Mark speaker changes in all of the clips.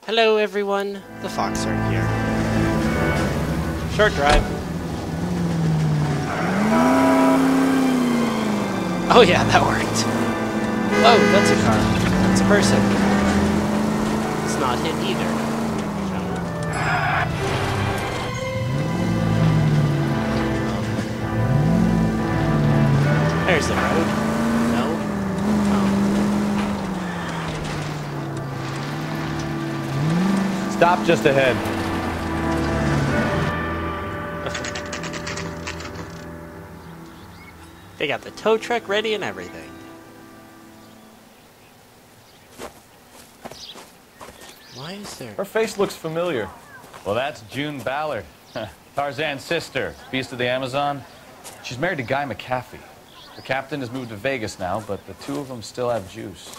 Speaker 1: Hello everyone, the Foxer here. Short drive. Oh yeah, that worked. Oh, that's a car. That's a person. It's not hit either. There's the road. No? Oh.
Speaker 2: Stop just ahead.
Speaker 1: They got the tow truck ready and everything. Why is there...
Speaker 2: Her face looks familiar.
Speaker 3: Well, that's June Ballard, Tarzan's sister, Beast of the Amazon. She's married to Guy McAfee. The captain has moved to Vegas now, but the two of them still have juice.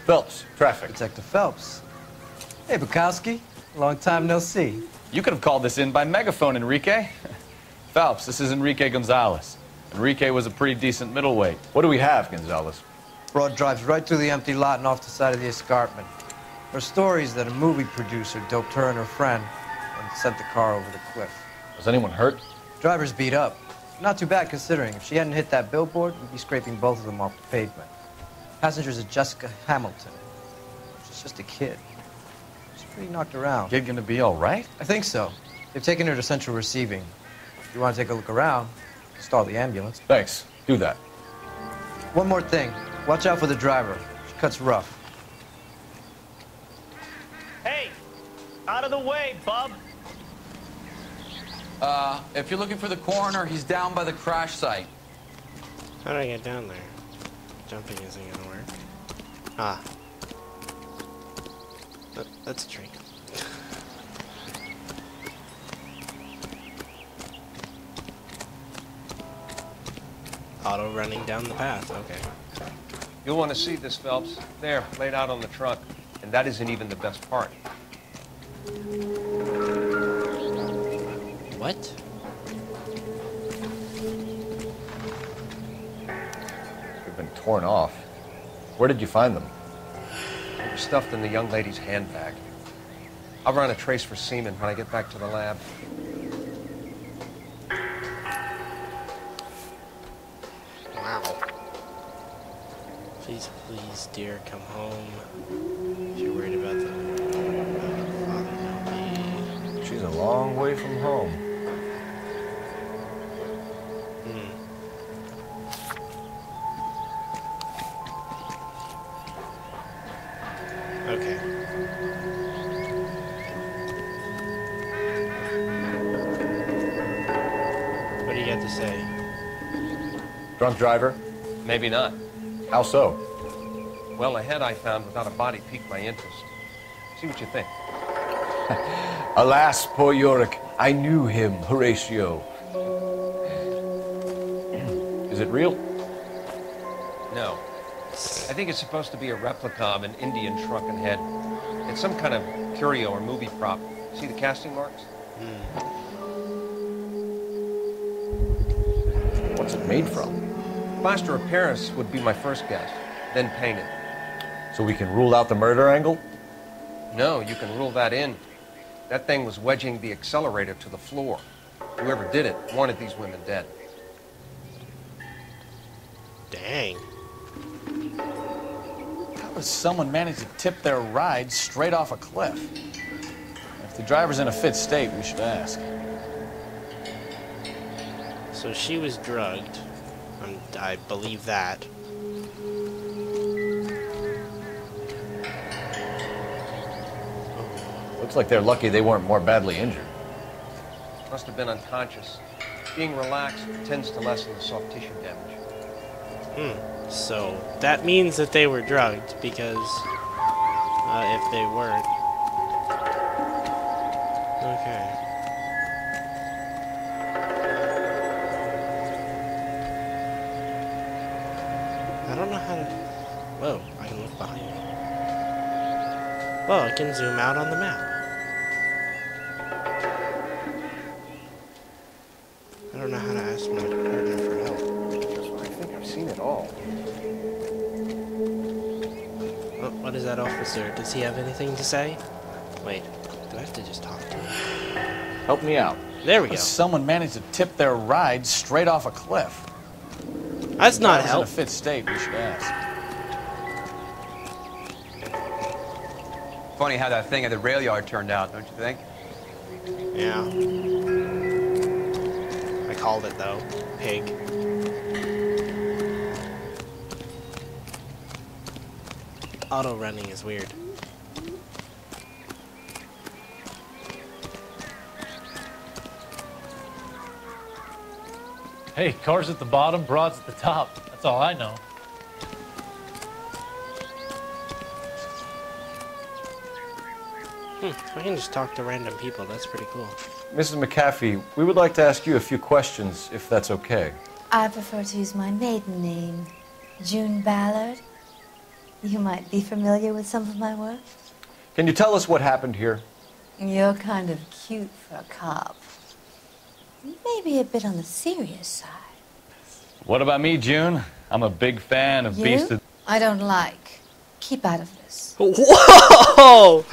Speaker 2: Phelps, traffic.
Speaker 4: Detective Phelps. Hey, Bukowski. Long time no see.
Speaker 3: You could have called this in by megaphone, Enrique. Phelps, this is Enrique Gonzalez. Enrique was a pretty decent middleweight.
Speaker 2: What do we have, Gonzalez?
Speaker 4: Broad drives right through the empty lot and off the side of the escarpment. Her story is that a movie producer doped her and her friend and sent the car over the cliff.
Speaker 2: Was anyone hurt?
Speaker 4: Driver's beat up. Not too bad considering. If she hadn't hit that billboard, we'd be scraping both of them off the pavement. Passenger's a Jessica Hamilton. She's just a kid. She's pretty knocked around.
Speaker 3: Kid gonna be all right?
Speaker 4: I think so. They've taken her to central receiving. If you want to take a look around, stall the ambulance.
Speaker 2: Thanks. Do that.
Speaker 4: One more thing. Watch out for the driver. She cuts rough.
Speaker 5: Hey! Out of the way, bub!
Speaker 6: If you're looking for the coroner, he's down by the crash site.
Speaker 1: How do I get down there? Jumping isn't gonna work. Ah. That's a tree. Auto running down the path, okay.
Speaker 7: You'll want to see this, Phelps. There, laid out on the trunk. And that isn't even the best part.
Speaker 1: What?
Speaker 2: They've been torn off. Where did you find them?
Speaker 7: They were stuffed in the young lady's handbag. I'll run a trace for semen when I get back to the lab.
Speaker 1: Wow. Please, please, dear, come home. If you're worried about the father, no me.
Speaker 2: She's a long way from home.
Speaker 1: Okay. What do you got to say?
Speaker 2: Drunk driver?
Speaker 7: Maybe not.
Speaker 2: How so?
Speaker 7: Well, a head I found without a body piqued my interest. See what you think.
Speaker 2: Alas, poor Yorick. I knew him, Horatio. Is it real?
Speaker 7: No. I think it's supposed to be a replica of an Indian shrunken head. It's some kind of curio or movie prop. See the casting marks?
Speaker 2: What's it made from?
Speaker 7: Plaster of Paris would be my first guess, then painted.
Speaker 2: So we can rule out the murder angle?
Speaker 7: No, you can rule that in. That thing was wedging the accelerator to the floor. Whoever did it wanted these women dead.
Speaker 1: Dang.
Speaker 3: How does someone manage to tip their ride straight off a cliff? If the driver's in a fit state, we should ask.
Speaker 1: So she was drugged. I believe that.
Speaker 2: Looks like they're lucky they weren't more badly injured.
Speaker 7: Must have been unconscious. Being relaxed tends to lessen the soft tissue damage.
Speaker 1: So that means that they were drugged because if they weren't. Okay. I don't know how to... Whoa, I can look behind me. Well, I can zoom out on the map. I don't know how to ask my partner for help.
Speaker 7: I think I've seen it all.
Speaker 1: Oh, What is that officer? Does he have anything to say? Wait, do I have to just talk to him?
Speaker 3: Help me out.
Speaker 1: There we go.
Speaker 3: Someone managed to tip their ride straight off a cliff.
Speaker 1: That's not
Speaker 3: In a
Speaker 1: help.
Speaker 3: fit state, we should ask.
Speaker 6: Funny how that thing at the rail yard turned out, don't you think?
Speaker 1: Yeah. I called it though. Pig. Auto running is weird.
Speaker 8: Hey, cars at the bottom, broads at the top. That's all I know.
Speaker 1: I can just talk to random people. That's pretty cool.
Speaker 2: Mrs. McAfee, we would like to ask you a few questions, if that's okay.
Speaker 9: I prefer to use my maiden name, June Ballard. You might be familiar with some of my work.
Speaker 2: Can you tell us what happened here?
Speaker 9: You're kind of cute for a cop. Maybe a bit on the serious side.
Speaker 3: What about me, June? I'm a big fan of Beast
Speaker 9: You?
Speaker 3: of...
Speaker 9: I don't like. Keep out of this.
Speaker 1: Whoa!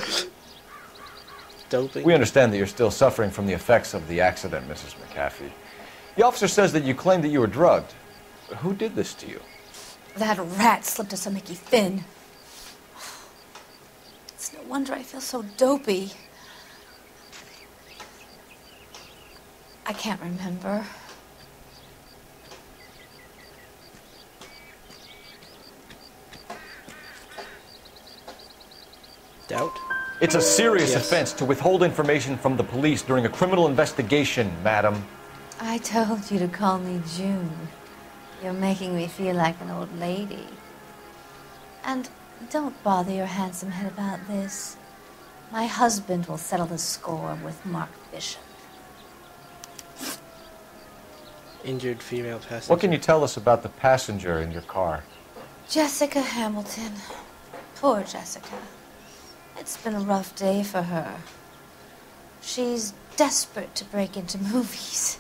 Speaker 1: Doping.
Speaker 2: We understand that you're still suffering from the effects of the accident, Mrs. McAfee. The officer says that you claimed that you were drugged. Who did this to you?
Speaker 9: That rat slipped us a Mickey Finn. It's no wonder I feel so dopey. I can't remember.
Speaker 1: Doubt?
Speaker 2: It's a serious
Speaker 1: Yes.
Speaker 2: offense to withhold information from the police during a criminal investigation, madam.
Speaker 9: I told you to call me June. You're making me feel like an old lady. And don't bother your handsome head about this. My husband will settle the score with Mark Bishop.
Speaker 1: Injured female passenger.
Speaker 2: What can you tell us about the passenger in your car?
Speaker 9: Jessica Hamilton. Poor Jessica. It's been a rough day for her. She's desperate to break into movies.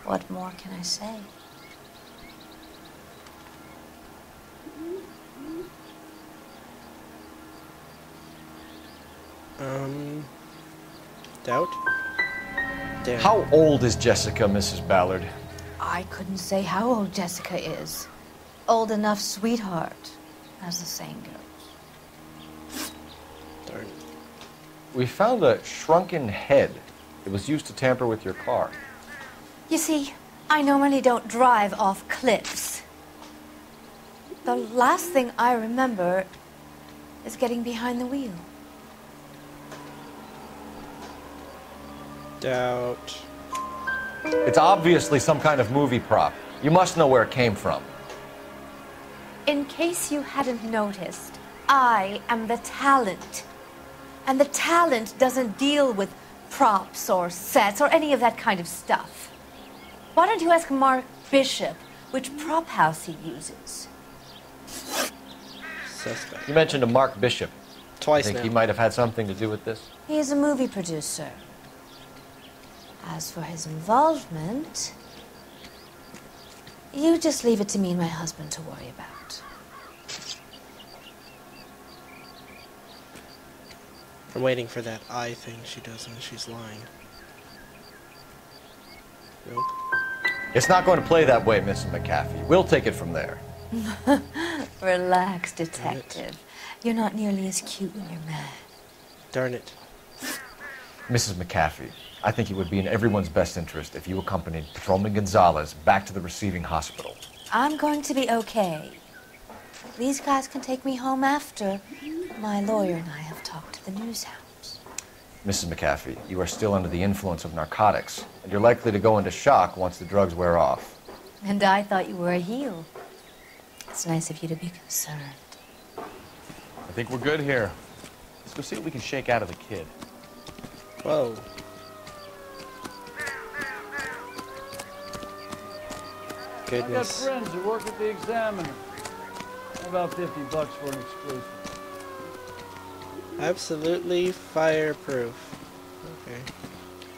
Speaker 9: What more can I say?
Speaker 1: Doubt? Damn.
Speaker 2: How old is Jessica, Mrs. Ballard?
Speaker 9: I couldn't say how old Jessica is. Old enough, sweetheart, as the saying goes.
Speaker 1: Darn.
Speaker 2: We found a shrunken head. It was used to tamper with your car.
Speaker 9: You see, I normally don't drive off cliffs. The last thing I remember is getting behind the wheel.
Speaker 1: Doubt.
Speaker 2: It's obviously some kind of movie prop. You must know where it came from.
Speaker 9: In case you hadn't noticed, I am the talent. And the talent doesn't deal with props or sets or any of that kind of stuff. Why don't you ask Mark Bishop which prop house he uses?
Speaker 1: Suspect.
Speaker 2: You mentioned a Mark Bishop.
Speaker 1: Twice
Speaker 2: Think
Speaker 1: now.
Speaker 2: he might have had something to do with this?
Speaker 9: He's a movie producer. As for his involvement, you just leave it to me and my husband to worry about.
Speaker 1: I'm waiting for that eye thing she does when she's lying. Nope.
Speaker 2: It's not going to play that way, Mrs. McAfee. We'll take it from there.
Speaker 9: Relax, detective. You're not nearly as cute when you're mad.
Speaker 1: Darn it.
Speaker 2: Mrs. McAfee, I think it would be in everyone's best interest if you accompanied Patrolman Gonzalez back to the receiving hospital.
Speaker 9: I'm going to be okay. These guys can take me home after. My lawyer and I have talked to the news hounds.
Speaker 2: Mrs. McAfee, you are still under the influence of narcotics, and you're likely to go into shock once the drugs wear off.
Speaker 9: And I thought you were a heel. It's nice of you to be concerned.
Speaker 3: I think we're good here. Let's go see what we can shake out of the kid.
Speaker 1: Whoa.
Speaker 8: I got
Speaker 1: Goodness.
Speaker 8: friends who work at the Examiner. About $50 for an exclusive.
Speaker 1: Absolutely fireproof. Okay.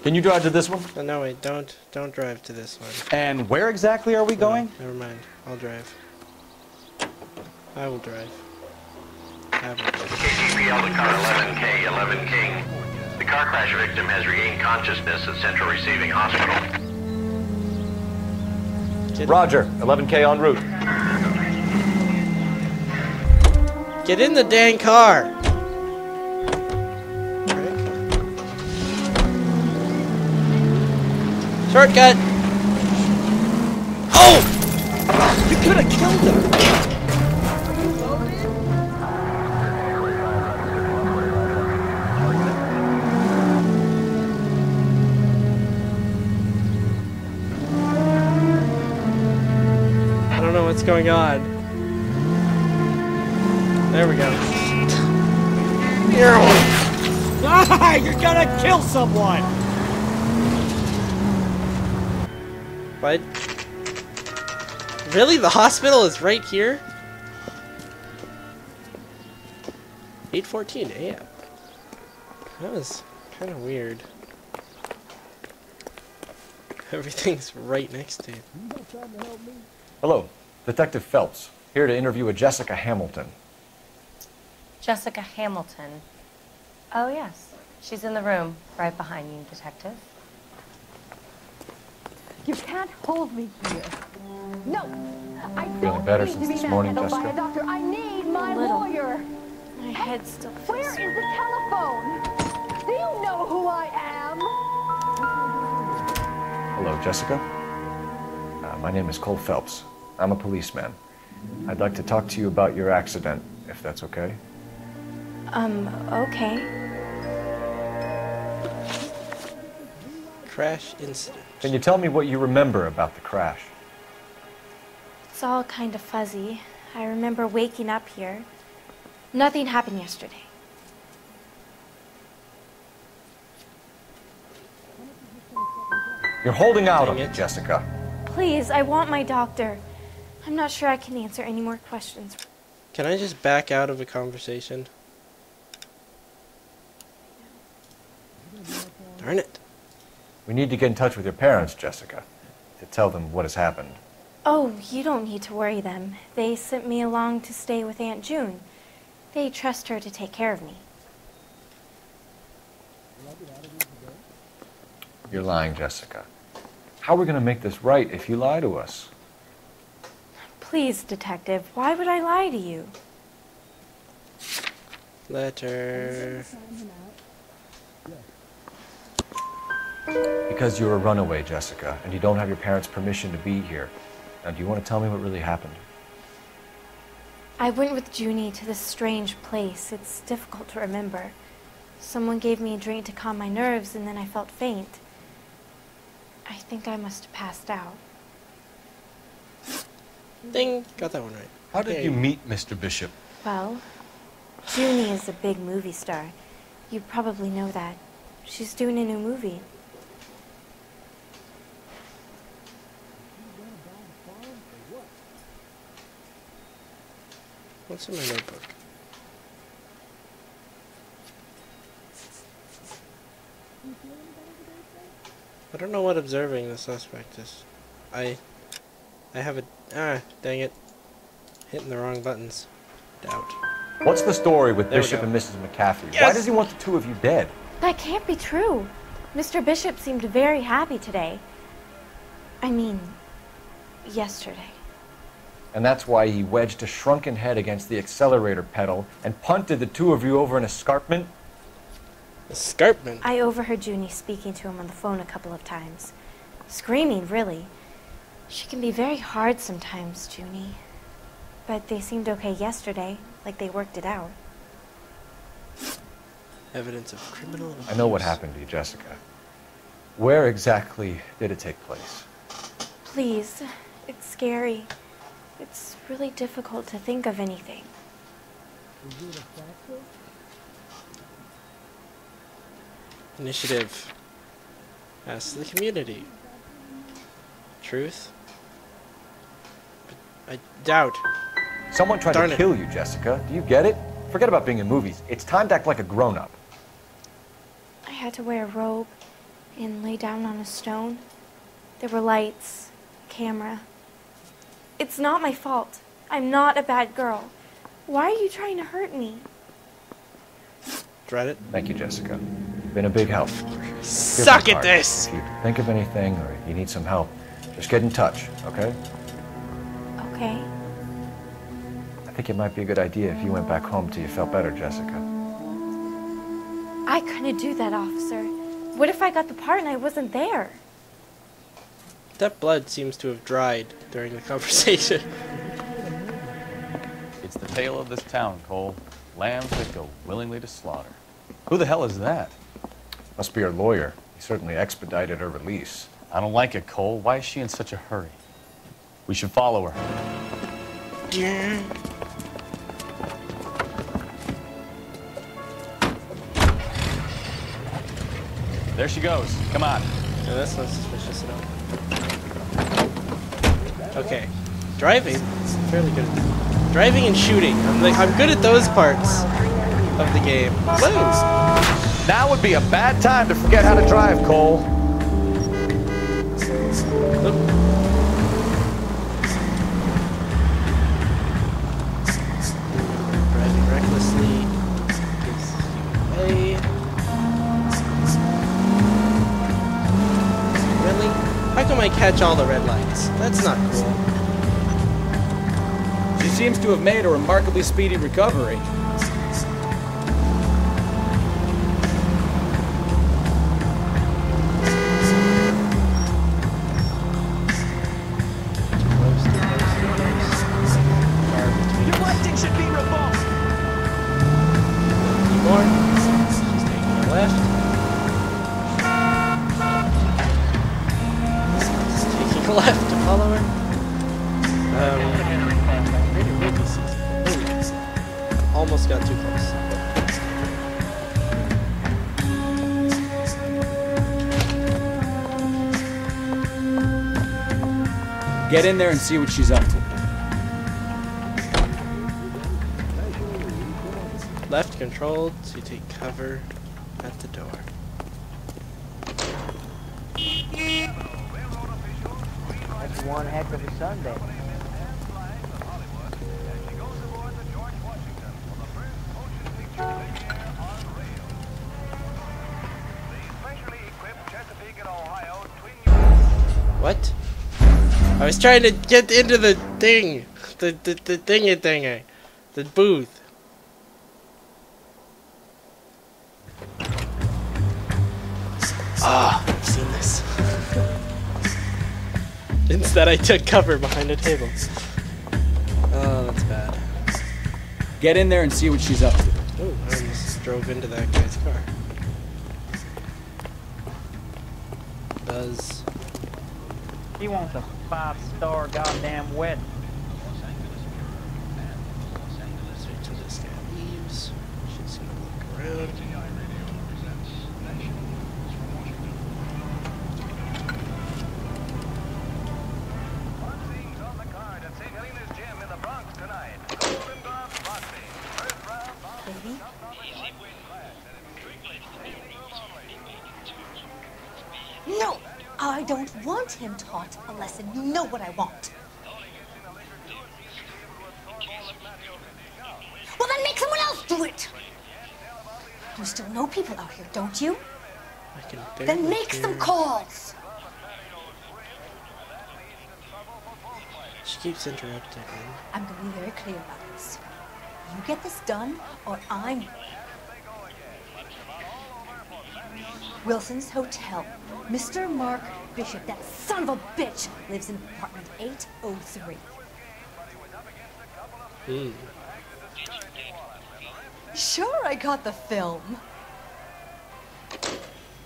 Speaker 2: Can you drive to this one?
Speaker 1: Oh, no, wait, don't drive to this one.
Speaker 3: And where exactly are we going?
Speaker 1: No, never mind. I'll drive. I will drive.
Speaker 10: KCPL to car 11K, 11 King. The car crash victim has regained consciousness at Central Receiving Hospital.
Speaker 2: Roger, 11K en route.
Speaker 1: Get in the dang car! Shortcut! Oh! You could have killed him! I don't know what's going on. There we go.
Speaker 8: Ah, you're gonna kill someone!
Speaker 1: What? Really? The hospital is right here? 8:14 a.m. That was kind of weird. Everything's right next to you.
Speaker 2: Hello, Detective Phelps, here to interview a Jessica Hamilton.
Speaker 11: Jessica Hamilton. Oh, yes. She's in the room, right behind you, Detective.
Speaker 12: You can't hold me here. No, I
Speaker 2: Feeling
Speaker 12: don't
Speaker 2: better
Speaker 12: need
Speaker 2: since
Speaker 12: to be
Speaker 2: this morning,
Speaker 12: manhandled by
Speaker 2: Jessica?
Speaker 12: a doctor. I need my
Speaker 9: little.
Speaker 12: lawyer.
Speaker 9: My head still feels
Speaker 12: Where is the telephone? Do you know who I am?
Speaker 2: Hello, Jessica. My name is Cole Phelps. I'm a policeman. I'd like to talk to you about your accident, if that's okay.
Speaker 9: Okay.
Speaker 1: Crash incident.
Speaker 2: Can you tell me what you remember about the crash?
Speaker 9: It's all kind of fuzzy. I remember waking up here. Nothing happened yesterday.
Speaker 2: You're holding out on
Speaker 1: Dang
Speaker 2: me,
Speaker 1: it.
Speaker 2: Jessica.
Speaker 9: Please, I want my doctor. I'm not sure I can answer any more questions.
Speaker 1: Can I just back out of a conversation? Darn it.
Speaker 2: We need to get in touch with your parents, Jessica, to tell them what has happened.
Speaker 9: Oh, you don't need to worry them. They sent me along to stay with Aunt June. They trust her to take care of me.
Speaker 2: You're lying, Jessica. How are we going to make this right if you lie to us?
Speaker 9: Please, Detective, why would I lie to you?
Speaker 1: Letter.
Speaker 2: Because you're a runaway, Jessica, and you don't have your parents' permission to be here. Now, do you want to tell me what really happened?
Speaker 9: I went with Junie to this strange place. It's difficult to remember. Someone gave me a drink to calm my nerves, and then I felt faint. I think I must have passed out.
Speaker 1: Ding! Got that one right.
Speaker 7: How did
Speaker 1: Okay.
Speaker 7: you meet Mr. Bishop?
Speaker 9: Well, Junie is a big movie star. You probably know that. She's doing a new movie.
Speaker 1: What's in my notebook? I don't know what observing the suspect is. I have a... dang it. Hitting the wrong buttons. Doubt.
Speaker 2: What's the story with
Speaker 1: There we
Speaker 2: Bishop
Speaker 1: go.
Speaker 2: and Mrs. McAfee?
Speaker 1: Yes!
Speaker 2: Why does he want the two of you dead?
Speaker 9: That can't be true. Mr. Bishop seemed very happy today. I mean, yesterday.
Speaker 2: And that's why he wedged a shrunken head against the accelerator pedal and punted the two of you over an escarpment?
Speaker 1: Escarpment?
Speaker 9: I overheard Junie speaking to him on the phone a couple of times. Screaming, really. She can be very hard sometimes, Junie. But they seemed okay yesterday, like they worked it out.
Speaker 1: Evidence of criminal abuse.
Speaker 2: I know what happened to you, Jessica. Where exactly did it take place?
Speaker 9: Please, it's scary. It's really difficult to think of anything.
Speaker 1: Initiative. Ask the community. Truth? But I doubt.
Speaker 2: Someone tried
Speaker 1: Darn
Speaker 2: to
Speaker 1: it.
Speaker 2: kill you, Jessica. Do you get it? Forget about being in movies. It's time to act like a grown-up.
Speaker 9: I had to wear a robe and lay down on a stone. There were lights, camera. It's not my fault. I'm not a bad girl.
Speaker 13: Why are you trying to hurt me?
Speaker 1: Dread it.
Speaker 2: Thank you, Jessica. You've been a big help.
Speaker 1: Suck at this!
Speaker 2: If you think of anything or you need some help, just get in touch, okay?
Speaker 13: Okay.
Speaker 2: I think it might be a good idea if you went back home till you felt better, Jessica.
Speaker 13: I couldn't do that, officer. What if I got the part and I wasn't there?
Speaker 1: That blood seems to have dried during the conversation.
Speaker 3: It's the tale of this town, Cole. Lambs that go willingly to slaughter. Who the hell is that?
Speaker 2: Must be her lawyer. He certainly expedited her release.
Speaker 3: I don't like it, Cole. Why is she in such a hurry? We should follow her.
Speaker 1: Yeah.
Speaker 3: There she goes. Come on.
Speaker 1: No, that's not suspicious at all. Okay. Driving. I'm fairly good at that. Driving and shooting. I'm good at those parts of the game. Whoa!
Speaker 2: Now would be a bad time to forget how to drive, Cole.
Speaker 1: Oop. Driving recklessly. Gives you away. Really? How come I catch all the red lights? That's not cool.
Speaker 14: She seems to have made a remarkably speedy recovery.
Speaker 5: Should be revoked.
Speaker 1: More. She's taking a left. She's taking a left to follow her. Almost got too close.
Speaker 14: Get in there and see what she's up to.
Speaker 1: Left controlled to take cover at the door.
Speaker 15: That's one heck of a Sunday.
Speaker 1: What? I was trying to get into the thing. The thingy. The booth. Ah, I've seen this. Instead, I took cover behind a table. Oh, that's bad.
Speaker 14: Get in there and see what she's up to.
Speaker 1: Oh, I almost drove into that guy's car. Buzz.
Speaker 15: He wants a 5-star goddamn wedding.
Speaker 1: Let's wait till this guy leaves. She's gonna look around.
Speaker 9: Baby? No! I don't want him taught a lesson. You know what I want. Well, then make someone else do it! You still know people out here, don't you?
Speaker 1: I can
Speaker 9: Then make some calls!
Speaker 1: She keeps interrupting me.
Speaker 9: I'm going to be very clear about this. You get this done, or I'm... Wilson's Hotel. Mr. Mark Bishop, that son of a bitch, lives in apartment 803. Sure, I got the film.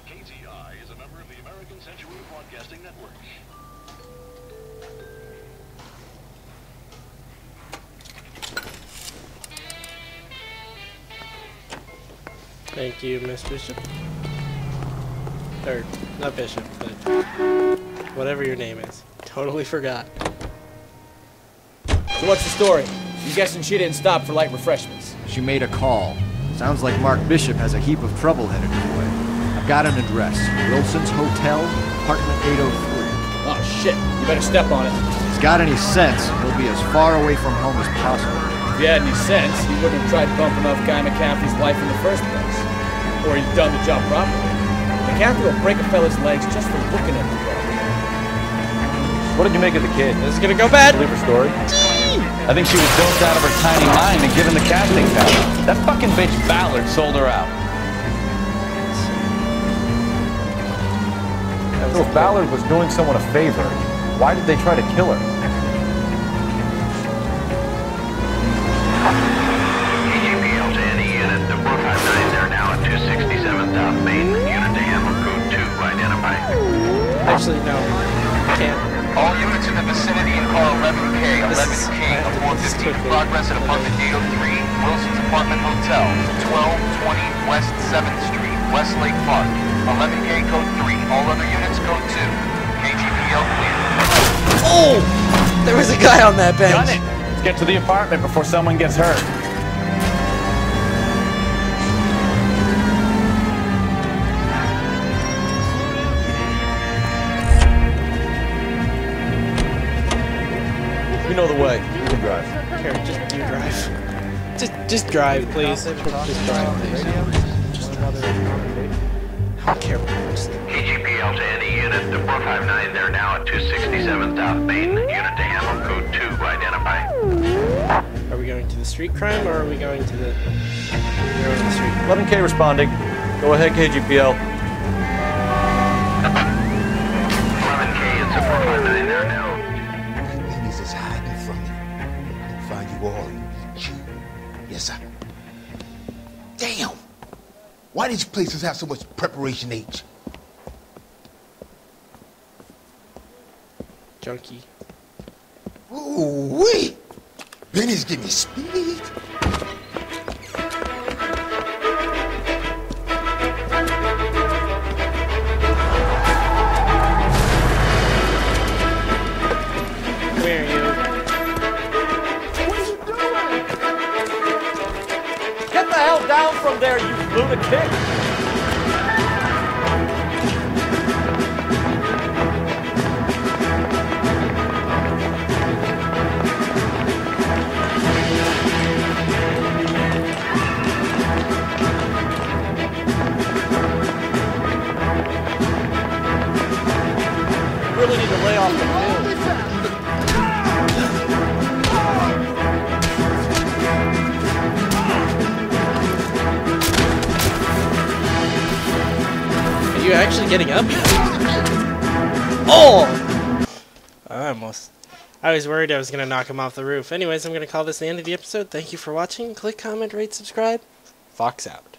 Speaker 10: KTI is a member of the American Century Broadcasting Network.
Speaker 1: Thank you, Miss Bishop. Or, not Bishop, but whatever your name is. Totally forgot.
Speaker 14: So what's the story? I'm guessing she didn't stop for light refreshments.
Speaker 16: She made a call. Sounds like Mark Bishop has a heap of trouble headed his way. I've got an address. Wilson's Hotel, apartment 803.
Speaker 14: Oh shit, you better step on it.
Speaker 16: If he's got any sense, he'll be as far away from home as possible.
Speaker 14: If he had any sense, he wouldn't have tried bumping off Guy McCaffrey's wife in the first place. Or he'd done the job properly. McCaffrey will break a fella's legs just for looking at the girl.
Speaker 2: What did you make of the kid?
Speaker 1: This is gonna go bad.
Speaker 2: Believe her story?
Speaker 3: I think she was doped out of her tiny mind and given the casting couch. That fucking bitch Ballard sold her out.
Speaker 2: So if Ballard was doing someone a favor, why did they try to kill her?
Speaker 10: KGPL to any unit. The 459s are now at 267 South Main. Unit to handle code 2 identified.
Speaker 1: Actually, no. Can't.
Speaker 17: All units in the vicinity and call 11K, 11 King of 415 progress at apartment 803, Wilson's Apartment Hotel, 1220 West 7th Street, Westlake Park. 11K code 3, all other units code 2. KGPL clear.
Speaker 1: Oh! There was a guy on that bench.
Speaker 3: Done it! Let's get to the apartment before someone gets hurt.
Speaker 2: You know the way. You can drive.
Speaker 1: Here, just you drive. Just drive, please. Just drive, please. I don't care.
Speaker 10: KGPL to any unit. The 459 they're now at 267 South Main. Unit to handle code 2 identified.
Speaker 1: Are we going to the street crime or are we going to the... We're on the street.
Speaker 2: 11K responding. Go ahead, KGPL.
Speaker 10: 11K, it's a 459 there now.
Speaker 18: Enemies is hiding from you. They'll find you all and eat you. Yes, sir. Damn! Why did you places have so much preparation H?
Speaker 1: Junkie.
Speaker 18: Ooh-wee! Benny's giving me speed.
Speaker 1: Where are you?
Speaker 14: What are you doing? Get the hell down from there, you lunatic!
Speaker 2: Really need to lay off the pills.
Speaker 1: Are you actually getting up? Oh! I was worried I was going to knock him off the roof. Anyways, I'm going to call this the end of the episode. Thank you for watching. Click, comment, rate, subscribe. Fox out.